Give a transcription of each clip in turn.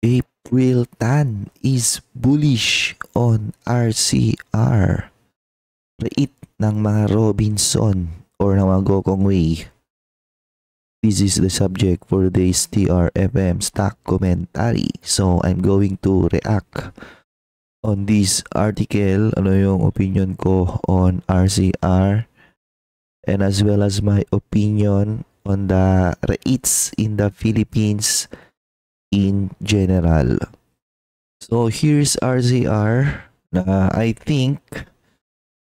April Tan is bullish on RCR. Rate ng mga Robinson or ng mga Gokong Wei. This is the subject for today's TRFM stock commentary. So I'm going to react on this article, ano yung opinion ko on RCR, and as well as my opinion on the rates in the Philippines in general. So here's RCR na I think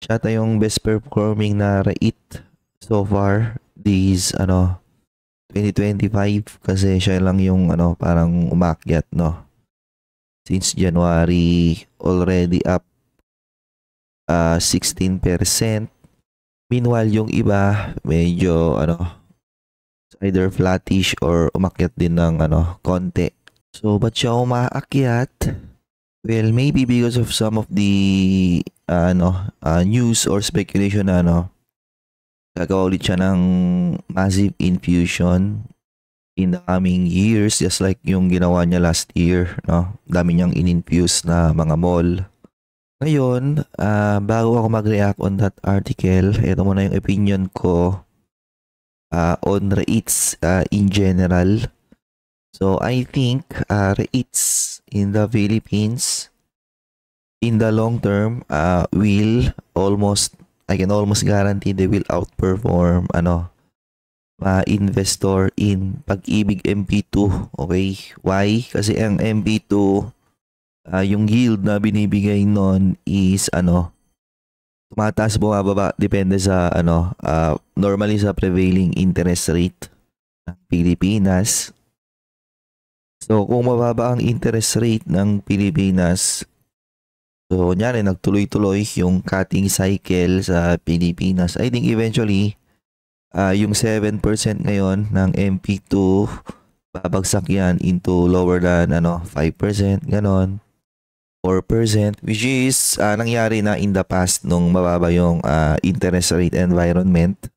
siya tayong best performing na rate so far this 2025 kasi siya lang yung parang umakyat since January, already up 16%. Meanwhile yung iba medyo either flattish or umakyat din ng konti. So ba't siya umaakyat? Well, maybe because of some of the news or speculation na gagawa ulit siya ng massive infusion in the coming years, just like yung ginawa niya last year, dami niyang in-infuse na mga mall. Ngayon, bago ako mag-react on that article, ito muna yung opinion ko on rates in general. So I think rates in the Philippines in the long term will I can almost guarantee they will outperform investor in Pag-ibig MP2. Okay? Why? Kasi ang MP2 yung yield na binibigay nun is tumataas bumababa depende sa normally sa prevailing interest rate ng Pilipinas. So kung mababa ang interest rate ng Pilipinas, so kunyari nagtuloy-tuloy yung cutting cycle sa Pilipinas, I think eventually yung 7% ngayon ng MP2 babagsak yan into lower than 5%, ganon, 4%, which is nangyari na in the past nung mababa yung interest rate environment.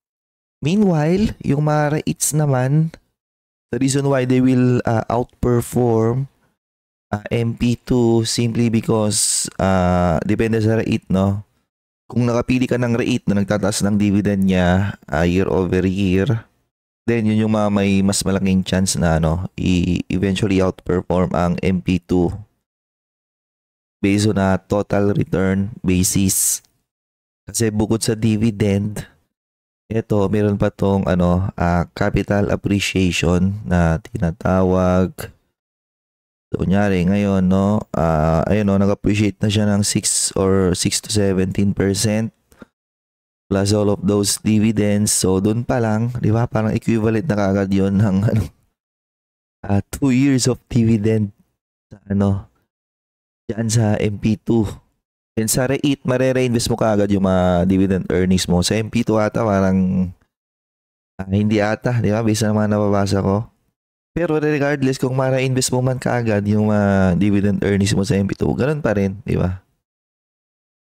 Meanwhile, yung mga rates naman, the reason why they will outperform MP2 simply because depende sa rate, kung nakapili ka ng rate na nagtataas ng dividend niya year over year, then yun yung may mas malaking chance na eventually outperform ang MP2 based on a total return basis. Kasi bukod sa dividend, ito meron pa tong capital appreciation na tinatawag. So, kunyari, ngayon, nag-appreciate na siya ng 6 to 17% plus all of those dividends. So, dun pa lang, di ba, parang equivalent na kagad yun ng 2 years of dividend dyan sa MP2. And sa REIT, mare-reinvest mo kagad yung mga dividend earnings mo. Sa MP2 ata, parang hindi ata, di ba, based na mga nababasa ko. Pero regardless kung mara-invest mo man kaagad yung dividend earnings mo sa MP2, ganun pa rin, di ba?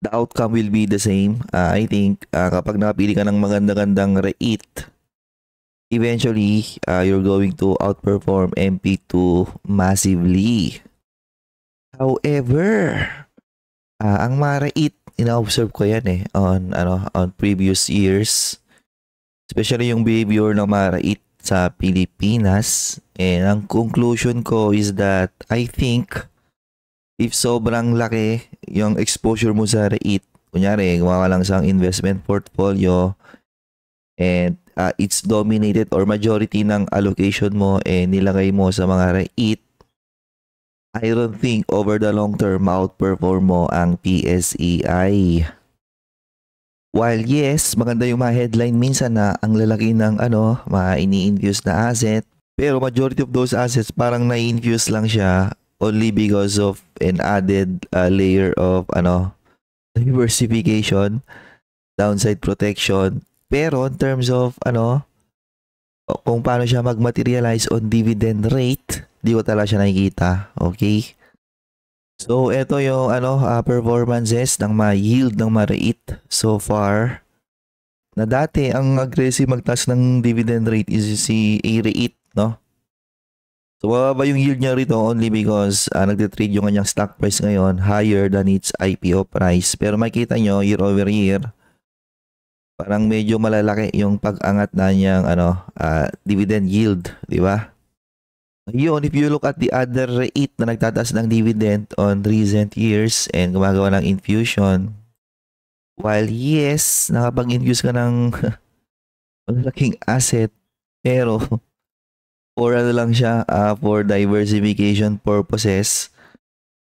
The outcome will be the same. I think kapag nakapili ka ng maganda-gandang REIT, eventually you're going to outperform MP2 massively. However, ang mga REIT, ina-observe ko yan on previous years, especially yung behavior ng mga REIT sa Pilipinas. And ang conclusion ko is that I think if sobrang laki yung exposure mo sa REIT, kunyari gumawa ka lang sa investment portfolio and it's dominated or majority ng allocation mo nilagay mo sa mga REIT, I don't think over the long term outperform mo ang PSEI. While yes, maganda yung mga headline minsan na ang lalaki ng mga ini-infuse na asset, pero majority of those assets parang na-infuse lang siya only because of an added layer of diversification, downside protection. Pero in terms of kung paano siya mag-materialize on dividend rate, di ko talaga siya nakikita. Okay? So, ito yung performances ng mga yield ng mga REIT so far. Na dati, ang aggressive magtaas ng dividend rate is si A-REIT, no? So mababa yung yield niya rito only because nagtitrade yung kanyang stock price ngayon higher than its IPO price. Pero makita nyo year over year, parang medyo malalaki yung pag-angat na niyang dividend yield, di ba? Yun, if you look at the other rate na nagtataas ng dividend on recent years and gumagawa ng infusion, while yes, nakapag-infuse ka ng malaking asset, pero for ano lang siya, for diversification purposes,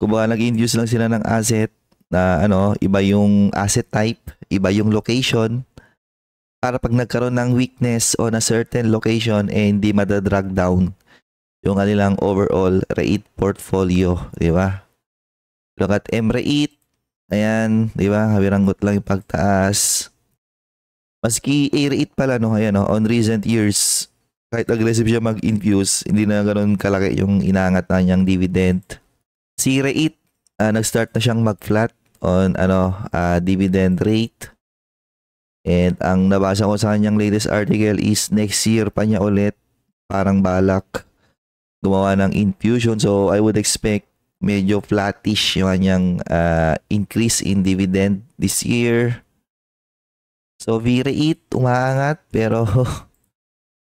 kung baka nag-infuse lang sila ng asset na iba yung asset type, iba yung location, para pag nagkaroon ng weakness on a certain location hindi madadrag down yung kanilang overall rate portfolio, di ba? Look at M-rate, ayan, di ba? Habiranggot lang yung pagtaas. Maski A-rate pala, ayan, on recent years, kahit aggressive siya mag-infuse, hindi na ganoon kalaki yung inaangat na niyang dividend. C-rate, nag-start na siyang mag-flat on dividend rate. And ang nabasa ko sa kanyang latest article is next year pa niya ulit parang balak gumawa ng infusion. So I would expect medyo flattish yung kanyang increase in dividend this year. So V-rate umaangat pero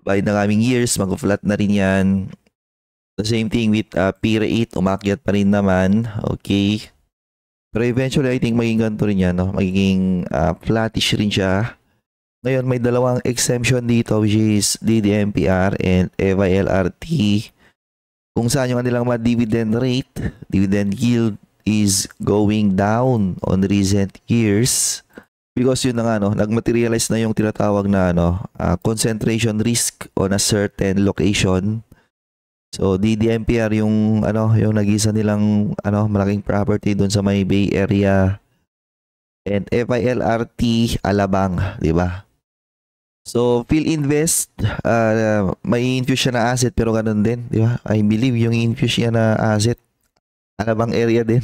by the coming years mag-flat na rin yan. The same thing with P-rate, umakyat pa rin naman. Okay. Pero eventually I think magiging ganito rin yan, no? Magiging flattish rin siya. Ngayon may dalawang exemption dito which is DDMPR and FILRT. Kung saan yung kanilang mga dividend rate, dividend yield is going down on recent years. Because yun na nga, nagmaterialize na yung tinatawag na concentration risk on a certain location. So DDMPR yung yung nag-isa nilang malaking property doon sa may Bay Area, and FILRT Alabang, di ba? So PhilInvest may infuse siya na asset pero ganun din, di ba? I believe yung infuse niya na asset Alabang area din.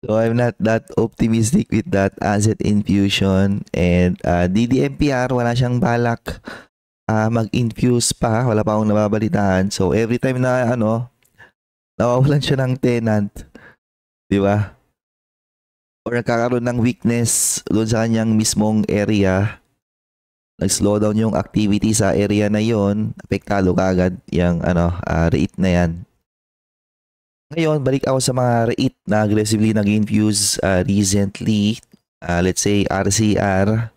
So I'm not that optimistic with that asset infusion. And DDMPR, wala siyang balak mag-infuse pa, wala pa akong nababalitaan. So every time na nawawalan siya ng tenant, di ba? Or nagkakaroon ng weakness doon sa kanyang mismong area, nag-slow down yung activity sa area na yon, apektado kaagad yung rate na yan. Ngayon, balik ako sa mga rate na aggressively nag-infuse recently. Let's say RCR.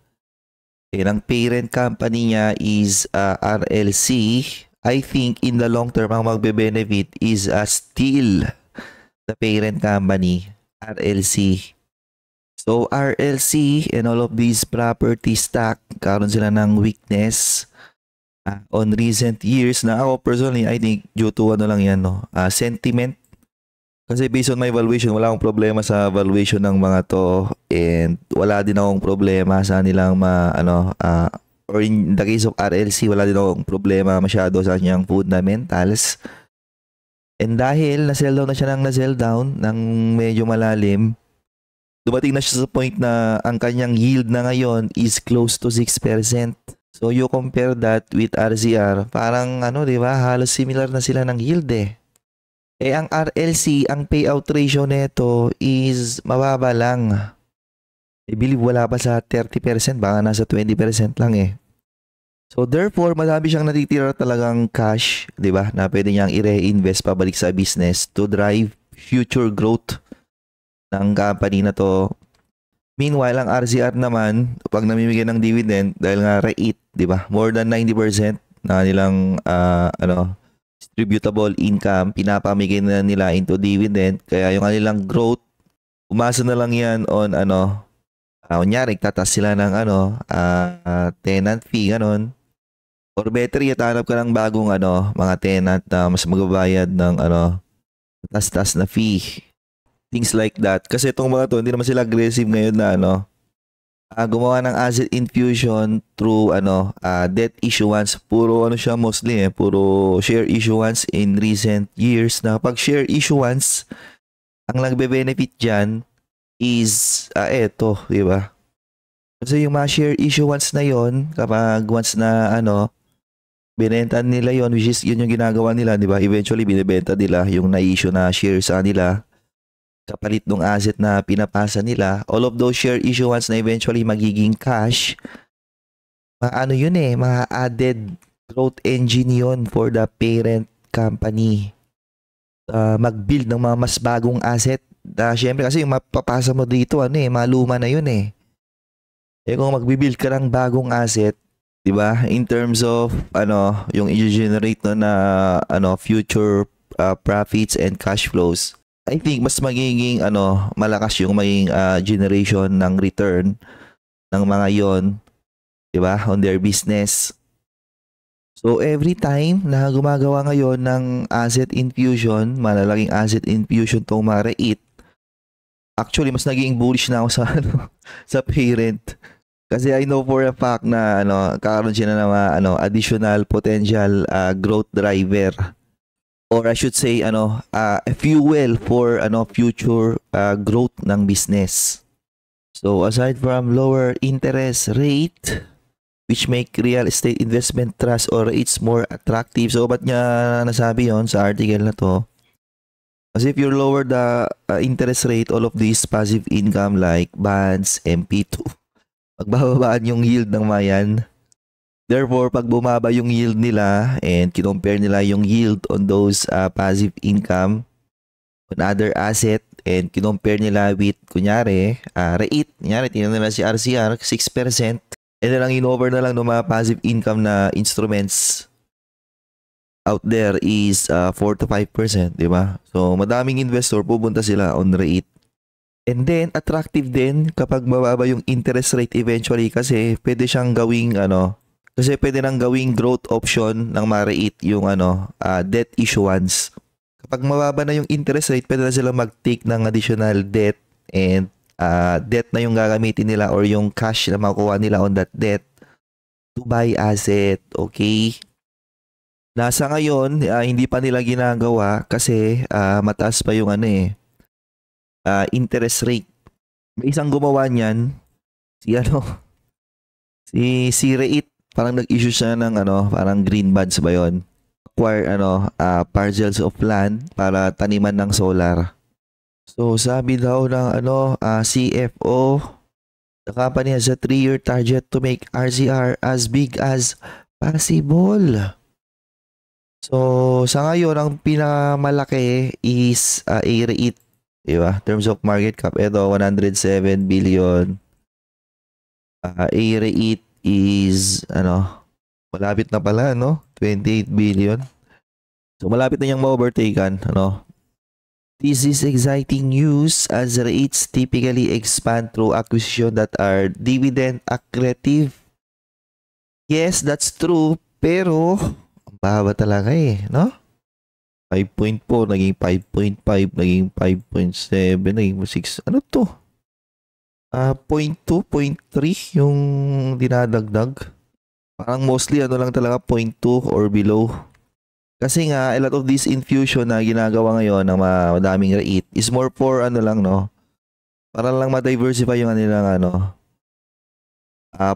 And ang parent company niya is RLC. I think in the long term, ang magbe-benefit is still the parent company, RLC. So RLC and all of these property stock, karon sila ng weakness on recent years na ako personally, I think due to lang yan, sentiment. Kasi based on my valuation, wala akong problema sa valuation ng mga to, and wala din akong problema sa nilang or in the case of RLC, wala din akong problema masyado sa kanyang fundamentals. And dahil na-sell down na siya na-sell down ng medyo malalim, dumating na siya sa point na ang kanyang yield na ngayon is close to 6%. So you compare that with RCR, parang di ba, halos similar na sila ng yield eh. Eh ang RLC, ang payout ratio nito is mababa lang. I believe wala pa sa 30%, baka nasa 20% lang eh. So therefore, madami siyang natitira talagang cash, di ba, na pwede niyang i-reinvest pabalik sa business to drive future growth ng company na to. Meanwhile, ang RCR naman, pag namimigay ng dividend, dahil nga rate, di ba, more than 90% na nilang distributable income, pinapamigay na nila into dividend. Kaya yung kanilang growth, umasa na lang yan on kunyari, tatas sila ng tenant fee, ganon. Or better yet, hanap ka ng bagong mga tenant na mas magbabayad ng tas-tas na fee. Things like that. Kasi itong mga to, hindi naman sila aggressive ngayon na gumawa ng asset infusion through debt issuance. Puro siya mostly puro share issuance in recent years. Na pag share issuance, ang nagbe-benefit dyan is eto, di ba? Kasi yung mga share issuance na yon, kapag once na Binenta nila yon, which is yun yung ginagawa nila, di ba? Eventually, binibenta nila yung na-issue na shares sa nila kapalit ng asset na pinapasa nila. All of those share issuance na eventually magiging cash, ano yun mga added growth engine yun for the parent company. Mag-build ng mga mas bagong asset. Syempre kasi yung mapapasa mo dito, maluma na yun kung magbibuild ka ng bagong asset, 'di ba? In terms of yung i-generate na future profits and cash flows, I think mas magiging malakas yung maging generation ng return ng mga 'yon, 'di ba? On their business. So every time na gumagawa ngayon ng asset infusion, malalaking asset infusion tong mga REIT, actually mas naging bullish na ako sa sa parent. Kasi I know for a fact na kakaroon siya na mga additional potential growth driver, or I should say a fuel for future growth ng business. So aside from lower interest rate which make real estate investment trust or REITs more attractive. So ba't niya nasabi yon sa article na to? Kasi if you lower the interest rate, all of these passive income like bonds, MP2, magbababaan yung yield ng mayan. Therefore, pag bumaba yung yield nila and kinompare nila yung yield on those passive income on other asset and kinompare nila with, kunyari, REIT, kunyari, tingnan nila si RCR, 6%, and then ang in-over na lang ng mga passive income na instruments out there is 4 to 5%, di ba? So, madaming investor, pupunta sila on REIT. And then, attractive din kapag mababa yung interest rate eventually kasi pwede siyang gawing kasi pwede nang gawing growth option ng mga REIT yung debt issuance. Kapag mababa na yung interest rate, pwede na sila mag-take ng additional debt and debt na yung gagamitin nila or yung cash na makuha nila on that debt to buy asset, okay? Nasa ngayon, hindi pa nila ginagawa kasi mataas pa yung interest rate. May isang gumawa niyan, si REIT, parang nag-issue siya ng parang green bonds ba yun? Acquire parcels of land para taniman ng solar. So sabi daw ng CFO, the company has a 3-year target to make RCR as big as possible. So sa ngayon, ang pinamalaki is REIT. Diba? In terms of market cap, ito 107 billion. REIT is malapit na pala 28 billion. So malapit na niyang ma-overtaken. This is exciting news as REITs typically expand through acquisition that are dividend accretive. Yes, that's true, pero ang baba talaga no? 5.4, naging 5.5, naging 5.7, naging 6. Ano to? 0.2, 0.3 yung dinadagdag. Parang mostly lang talaga 0.2 or below. Kasi nga, a lot of this infusion na ginagawa ngayon ng madaming REIT is more for para lang ma-diversify yung kanilang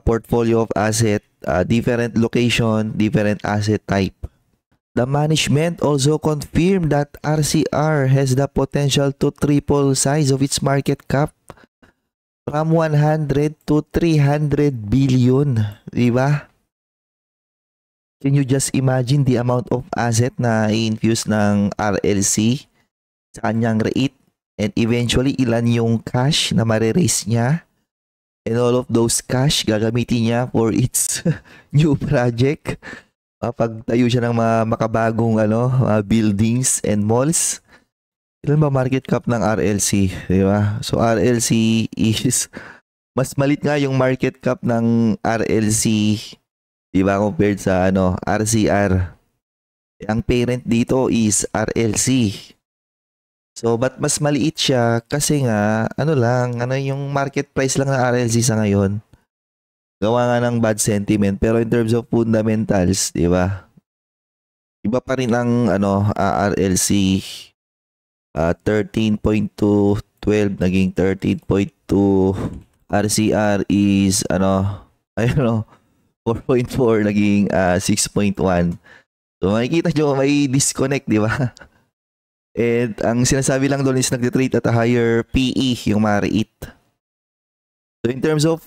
portfolio of asset, different location, different asset type. The management also confirmed that RCR has the potential to triple size of its market cap from 100 to 300 billion. Diba? Can you just imagine the amount of asset na i-infuse ng RLC sa kanyang REIT and eventually ilan yung cash na mariraise niya and all of those cash gagamitin niya for its new project. Pagtayo siya ng mga makabagong buildings and malls. Ilan ba market cap ng RLC, di ba? So RLC is mas malit nga yung market cap ng RLC, di ba, compared sa RCR. Ang parent dito is RLC. So ba't mas maliit siya? Kasi nga yung market price lang ng RLC sa ngayon. Gawa nga ng bad sentiment, pero in terms of fundamentals, di ba? Iba pa rin ang RLC 13.2, 12 naging 13.2. RCR is 4.4 naging 6.1. So makikita nyo may disconnect, di ba? And ang sinasabi lang doon is nagtitrade at a higher PE yung mga REIT. So in terms of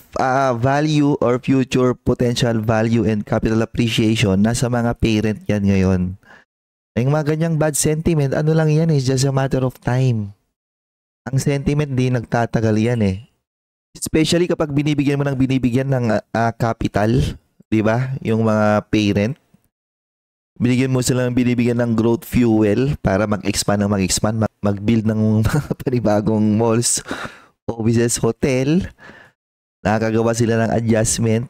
value or future potential value and capital appreciation, nasa mga parent yan ngayon. Yung mga ganyang bad sentiment, ano lang yan, is just a matter of time. Ang sentiment di nagtatagal yan eh. Especially kapag binibigyan ng capital, di ba? Yung mga parent. Binigyan mo sila binibigyan ng growth fuel para mag-expand, mag-build ng mga panibagong malls, offices, hotel. Nakakagawa sila ng adjustment.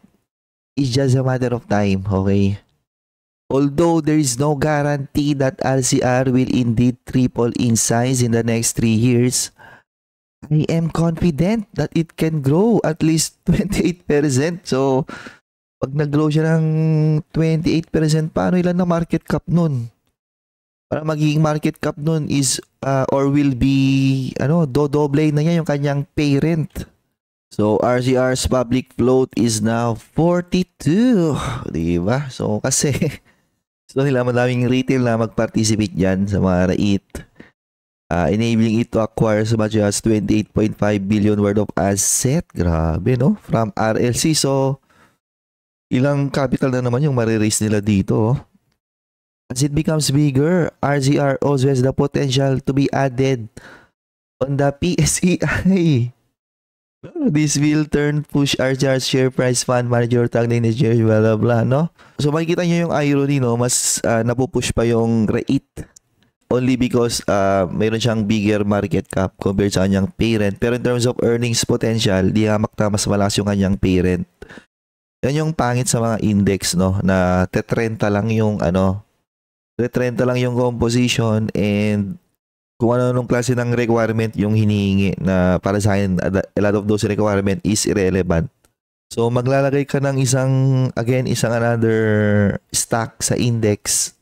It's just a matter of time, okay? Although there is no guarantee that RCR will indeed triple in size in the next 3 years, I am confident that it can grow at least 28%. So, pag nag-grow siya ng 28%, paano ilan na market cap nun? Para magiging market cap nun is or will be dodoble na niya yung kanyang parent. So RCR's public float is now 42, di ba? So kasi gusto nila madaming retail na mag-participate diyan sa mga REIT. Enabling it to acquire as much as 28.5 billion worth of asset. Grabe, no? From RLC. So ilang capital na naman yung marirelease nila dito. As it becomes bigger, RCR also has the potential to be added on the PSEI. This will push RCR's share price fund manager tag na share, blah blah blah, no? So makikita nyo yung irony, no? Mas napupush pa yung REIT only because mayroon siyang bigger market cap compared sa kanyang parent. Pero in terms of earnings potential, di hamak na mas malakas yung kanyang parent. Yan yung pangit sa mga index, no, na tetrenta lang yung composition, and kung ano nung klase ng requirement yung hinihingi na para sa akin, a lot of those requirement is irrelevant. So maglalagay ka ng isang another stock sa index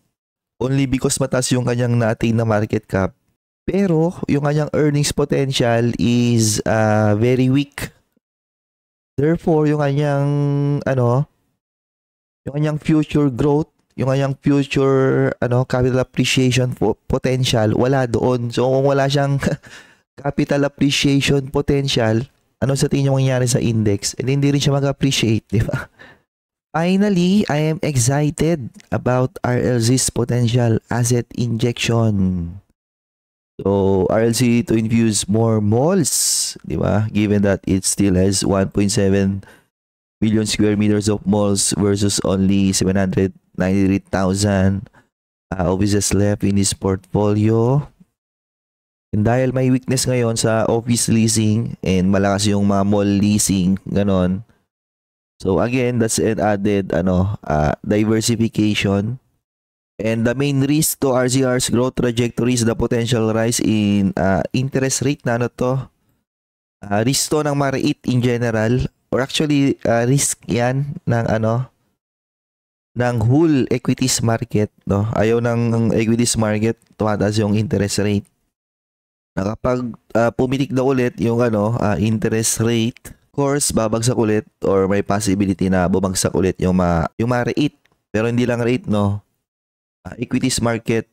only because mataas yung kanyang na-attain na market cap, pero yung kanyang earnings potential is very weak. Therefore, yung kanyang future growth, yung kanyang future capital appreciation potential, wala doon. So kung wala siyang capital appreciation potential, ano sa tingin niyo mangyayari sa index? And hindi rin siya mag-appreciate, di ba? Finally, I am excited about RLC's potential asset injection. So, RLC to infuse more malls, di ba? Given that it still has 1.7 million square meters of malls versus only 793,000 offices left in this portfolio. And dahil may weakness ngayon sa office leasing and malakas yung mga mall leasing, ganon. So again, that's an added diversification. And the main risk to RCR's growth trajectory is the potential rise in interest rate na risk to ng mga REIT in general, or actually risk yan ng whole equities market, no? Ayaw ng equities market tumataas yung interest rate. Na kapag pumitik na ulit yung interest rate, of course babagsak ulit, or may possibility na bumagsak ulit yung mga REIT. Pero hindi lang REIT, no? Equities market